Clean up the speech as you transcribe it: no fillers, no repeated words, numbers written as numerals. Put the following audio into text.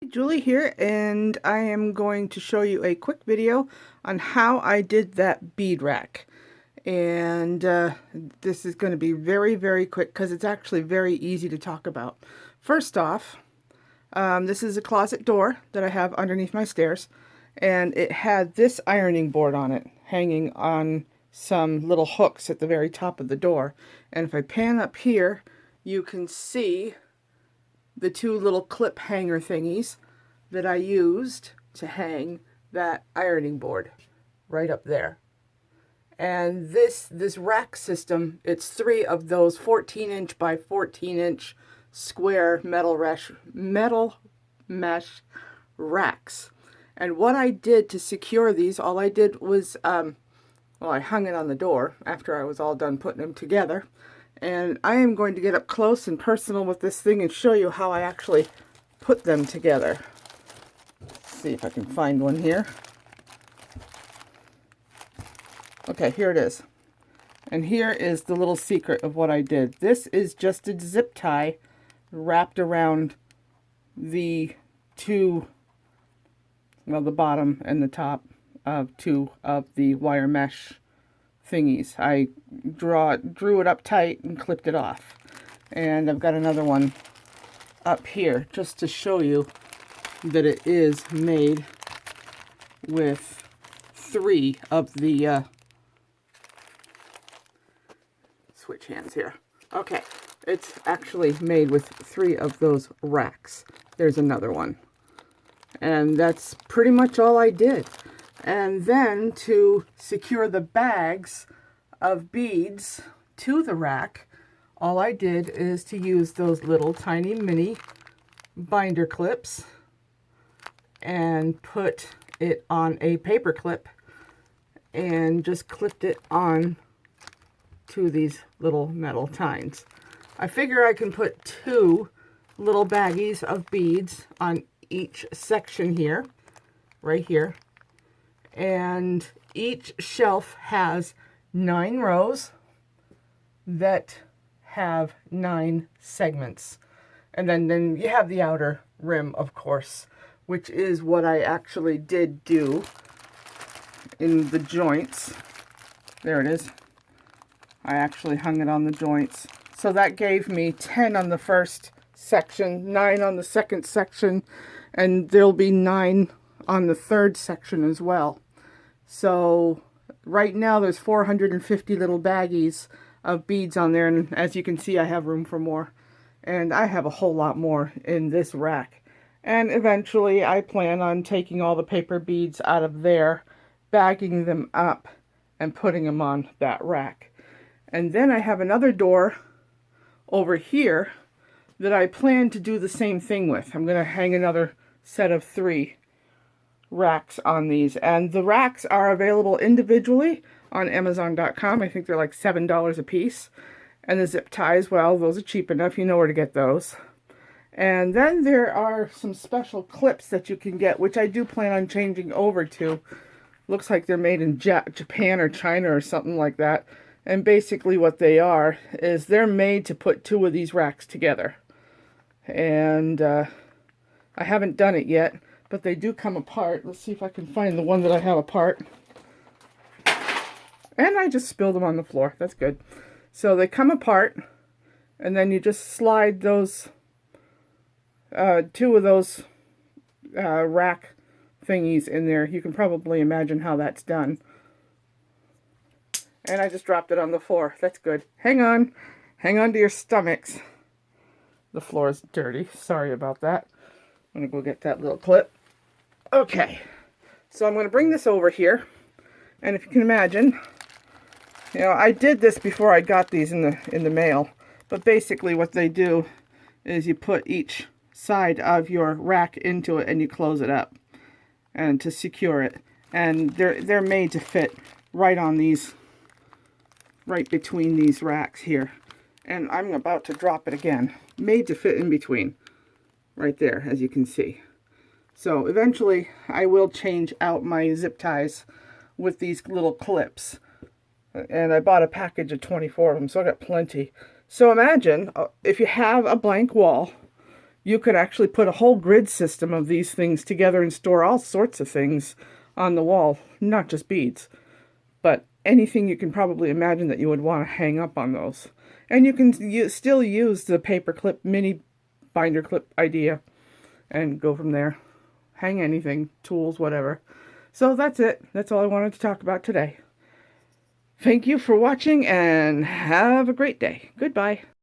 Julie here, and I am going to show you a quick video on how I did that bead rack. And this is going to be very quick because it's actually very easy to talk about. First off, this is a closet door that I have underneath my stairs, and it had this ironing board on it hanging on some little hooks at the very top of the door. And if I pan up here, you can see the two little clip hanger thingies that I used to hang that ironing board right up there. And this rack system, it's three of those 14-inch by 14-inch square metal mesh racks. And what I did to secure these, all I did was, well, I hung it on the door after I was all done putting them together. And I am going to get up close and personal with this thing and show you how I actually put them together. Let's see if I can find one here. Okay, here it is. And here is the little secret of what I did. This is just a zip tie wrapped around the two, well, the bottom and the top of two of the wire mesh thingies. I drew it up tight and clipped it off. And I've got another one up here just to show you that it is made with three of the switch hands here. Okay, it's actually made with three of those racks. There's another one. And that's pretty much all I did. And then to secure the bags of beads to the rack, all I did is to use those little tiny mini binder clips and put it on a paper clip and just clipped it on to these little metal tines. I figure I can put two little baggies of beads on each section here, right here. And each shelf has 9 rows that have 9 segments. And then you have the outer rim, of course, which is what I actually did do in the joints. There it is. I actually hung it on the joints. So that gave me 10 on the first section, 9 on the second section, and there'll be 9 on the third section as well. So right now there's 450 little baggies of beads on there, and as you can see I have room for more. And I have a whole lot more in this rack. And eventually I plan on taking all the paper beads out of there, bagging them up, and putting them on that rack. And then I have another door over here that I plan to do the same thing with. I'm going to hang another set of 3 racks on these, and the racks are available individually on Amazon.com. I think they're like $7 a piece. And the zip ties, well, those are cheap enough. You know where to get those. And then there are some special clips that you can get, which I do plan on changing over to. Looks like they're made in Japan or China or something like that. And basically what they are is they're made to put 2 of these racks together. And I haven't done it yet, but they do come apart. Let's see if I can find the one that I have apart. And I just spilled them on the floor. That's good. So they come apart, and then you just slide those 2 of those rack thingies in there. You can probably imagine how that's done. And I just dropped it on the floor. That's good. Hang on. Hang on to your stomachs. The floor is dirty. Sorry about that. I'm going to go get that little clip. Okay. So I'm going to bring this over here. And if you can imagine, you know, I did this before I got these in the mail. But basically what they do is you put each side of your rack into it and you close it up and to secure it. And they're made to fit right on these, right between these racks here. And I'm about to drop it again. Made to fit in between. Right there, as you can see. So eventually I will change out my zip ties with these little clips. And I bought a package of 24 of them, so I got plenty. So imagine if you have a blank wall, You could actually put a whole grid system of these things together and store all sorts of things on the wall, not just beads, but anything you can probably imagine that you would want to hang up on those. And you can still use the paper clip, mini binder clip idea and go from there. Hang anything, tools, whatever. So that's it. That's all I wanted to talk about today. Thank you for watching and have a great day. Goodbye.